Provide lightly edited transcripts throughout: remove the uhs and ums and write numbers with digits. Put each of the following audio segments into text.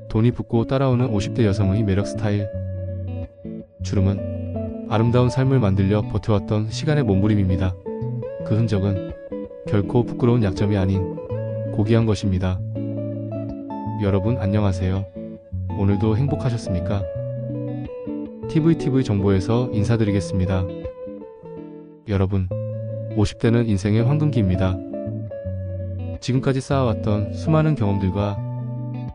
돈이 붙고 따라오는 50대 여성의 매력 스타일. 주름은 아름다운 삶을 만들려 버텨왔던 시간의 몸부림입니다. 그 흔적은 결코 부끄러운 약점이 아닌 고귀한 것입니다. 여러분 안녕하세요. 오늘도 행복하셨습니까? TVTV 정보에서 인사드리겠습니다. 여러분, 50대는 인생의 황금기입니다. 지금까지 쌓아왔던 수많은 경험들과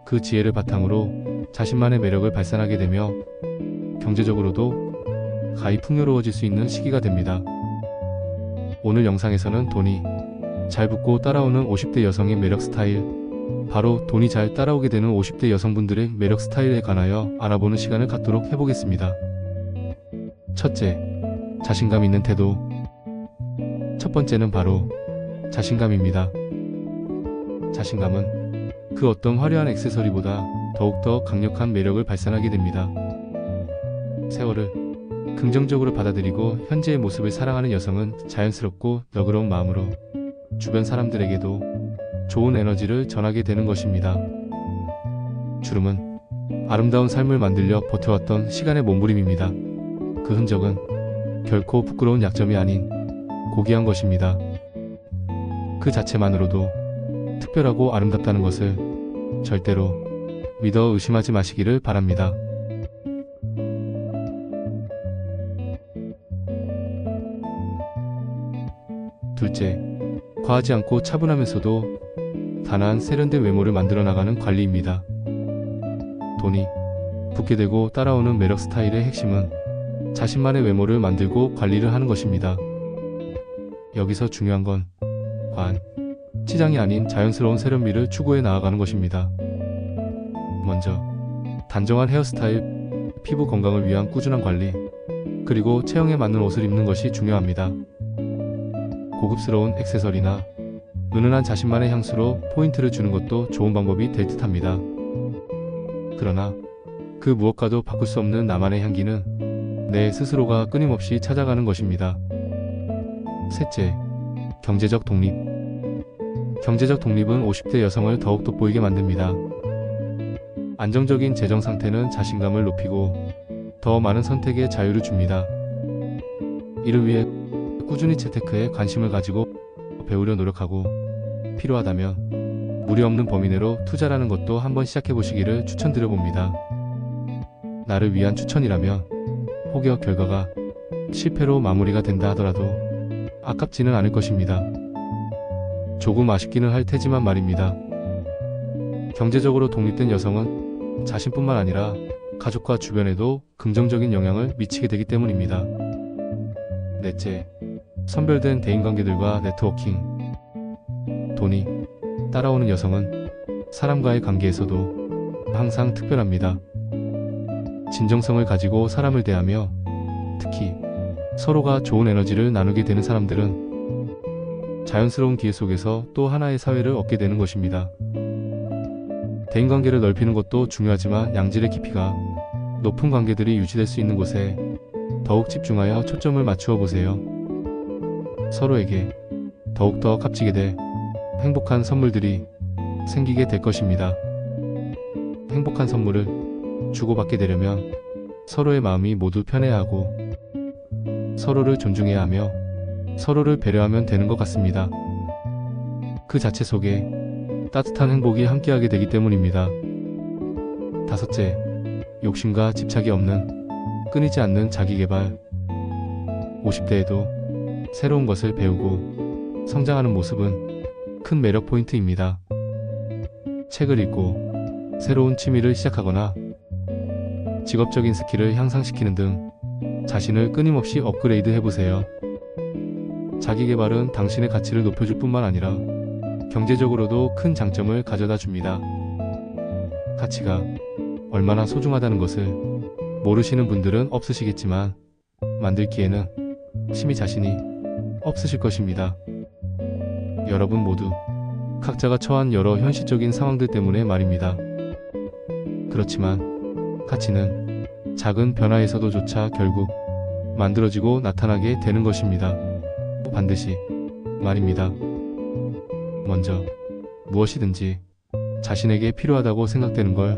그 지혜를 바탕으로 자신만의 매력을 발산하게 되며 경제적으로도 가히 풍요로워질 수 있는 시기가 됩니다. 오늘 영상에서는 돈이 잘 붙고 따라오는 50대 여성의 매력 스타일, 바로 돈이 잘 따라오게 되는 50대 여성분들의 매력 스타일에 관하여 알아보는 시간을 갖도록 해보겠습니다. 첫째, 자신감 있는 태도. 첫 번째는 바로 자신감입니다. 자신감은 그 어떤 화려한 액세서리보다 더욱더 강력한 매력을 발산하게 됩니다. 세월을 긍정적으로 받아들이고 현재의 모습을 사랑하는 여성은 자연스럽고 너그러운 마음으로 주변 사람들에게도 좋은 에너지를 전하게 되는 것입니다. 주름은 아름다운 삶을 만들려 버텨왔던 시간의 몸부림입니다. 그 흔적은 결코 부끄러운 약점이 아닌 고귀한 것입니다. 그 자체만으로도 특별하고 아름답다는 것을 절대로 믿어 의심하지 마시기를 바랍니다. 둘째, 과하지 않고 차분하면서도 단아한 세련된 외모를 만들어 나가는 관리입니다. 돈이 붙게 되고 따라오는 매력 스타일의 핵심은 자신만의 외모를 만들고 관리를 하는 것입니다. 여기서 중요한 건 과한 치장이 아닌 자연스러운 세련미를 추구해 나아가는 것입니다. 먼저 단정한 헤어스타일, 피부 건강을 위한 꾸준한 관리, 그리고 체형에 맞는 옷을 입는 것이 중요합니다. 고급스러운 액세서리나 은은한 자신만의 향수로 포인트를 주는 것도 좋은 방법이 될 듯합니다. 그러나 그 무엇과도 바꿀 수 없는 나만의 향기는 내 스스로가 끊임없이 찾아가는 것입니다. 셋째, 경제적 독립. 경제적 독립은 50대 여성을 더욱 돋보이게 만듭니다. 안정적인 재정 상태는 자신감을 높이고 더 많은 선택의 자유를 줍니다. 이를 위해 꾸준히 재테크에 관심을 가지고 배우려 노력하고 필요하다면 무리 없는 범위 내로 투자라는 것도 한번 시작해 보시기를 추천드려 봅니다. 나를 위한 추천이라면 혹여 결과가 실패로 마무리가 된다 하더라도 아깝지는 않을 것입니다. 조금 아쉽기는 할 테지만 말입니다. 경제적으로 독립된 여성은 자신뿐만 아니라 가족과 주변에도 긍정적인 영향을 미치게 되기 때문입니다. 넷째, 선별된 대인관계들과 네트워킹. 돈이 따라오는 여성은 사람과의 관계에서도 항상 특별합니다. 진정성을 가지고 사람을 대하며 특히 서로가 좋은 에너지를 나누게 되는 사람들은 자연스러운 기회 속에서 또 하나의 사회를 얻게 되는 것입니다. 대인관계를 넓히는 것도 중요하지만 양질의 깊이가 높은 관계들이 유지될 수 있는 곳에 더욱 집중하여 초점을 맞추어 보세요. 서로에게 더욱더 값지게 될 행복한 선물들이 생기게 될 것입니다. 행복한 선물을 주고받게 되려면 서로의 마음이 모두 편해야 하고 서로를 존중해야 하며 서로를 배려하면 되는 것 같습니다. 그 자체 속에 따뜻한 행복이 함께하게 되기 때문입니다. 다섯째, 욕심과 집착이 없는 끊이지 않는 자기개발. 50대에도 새로운 것을 배우고 성장하는 모습은 큰 매력 포인트입니다. 책을 읽고 새로운 취미를 시작하거나 직업적인 스킬을 향상시키는 등 자신을 끊임없이 업그레이드 해보세요. 자기개발은 당신의 가치를 높여줄 뿐만 아니라 경제적으로도 큰 장점을 가져다 줍니다. 가치가 얼마나 소중하다는 것을 모르시는 분들은 없으시겠지만 만들기에는 심히 자신이 없으실 것입니다. 여러분 모두 각자가 처한 여러 현실적인 상황들 때문에 말입니다. 그렇지만 가치는 작은 변화에서도조차 결국 만들어지고 나타나게 되는 것입니다. 반드시 말입니다. 먼저 무엇이든지 자신에게 필요하다고 생각되는 걸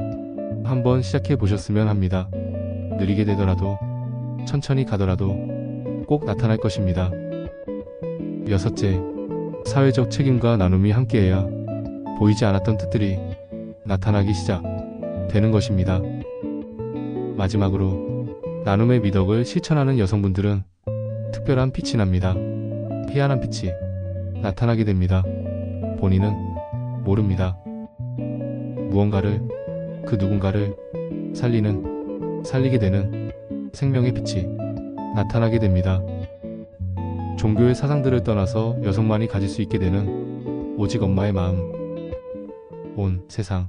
한번 시작해 보셨으면 합니다. 느리게 되더라도, 천천히 가더라도 꼭 나타날 것입니다. 여섯째, 사회적 책임과 나눔이 함께해야 보이지 않았던 뜻들이 나타나기 시작되는 것입니다. 마지막으로, 나눔의 미덕을 실천하는 여성분들은 특별한 빛이 납니다. 희한한 빛이 나타나게 됩니다. 본인은 모릅니다. 무언가를, 그 누군가를 살리게 되는 생명의 빛이 나타나게 됩니다. 종교의 사상들을 떠나서 여성만이 가질 수 있게 되는 오직 엄마의 마음. 온 세상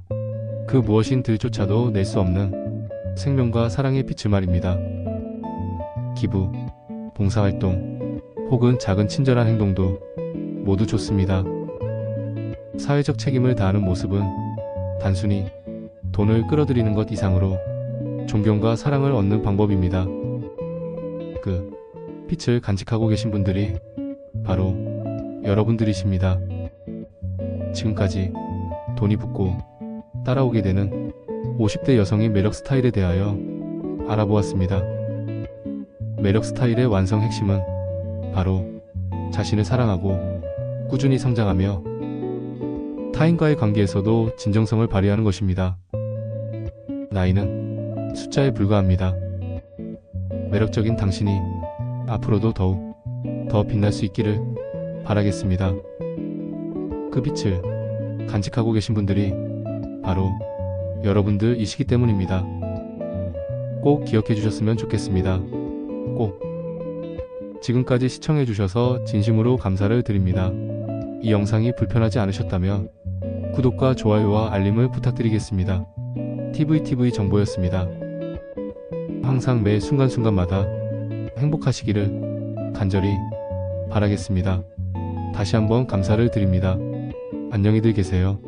그 무엇인들조차도 낼 수 없는 생명과 사랑의 빛을 말입니다. 기부, 봉사활동, 혹은 작은 친절한 행동도 모두 좋습니다. 사회적 책임을 다하는 모습은 단순히 돈을 끌어들이는 것 이상으로 존경과 사랑을 얻는 방법입니다. 그 빛을 간직하고 계신 분들이 바로 여러분들이십니다. 지금까지 돈이 붙고 따라오게 되는 50대 여성의 매력 스타일에 대하여 알아보았습니다. 매력 스타일의 완성 핵심은 바로 자신을 사랑하고 꾸준히 성장하며 타인과의 관계에서도 진정성을 발휘하는 것입니다. 나이는 숫자에 불과합니다. 매력적인 당신이 앞으로도 더욱 더 빛날 수 있기를 바라겠습니다. 그 빛을 간직하고 계신 분들이 바로 여러분들이시기 때문입니다. 꼭 기억해 주셨으면 좋겠습니다. 꼭. 지금까지 시청해 주셔서 진심으로 감사를 드립니다. 이 영상이 불편하지 않으셨다면 구독과 좋아요와 알림을 부탁드리겠습니다. TVTV 정보였습니다. 항상 매 순간순간마다 행복하시기를 간절히 바라겠습니다. 다시 한번 감사를 드립니다. 안녕히들 계세요.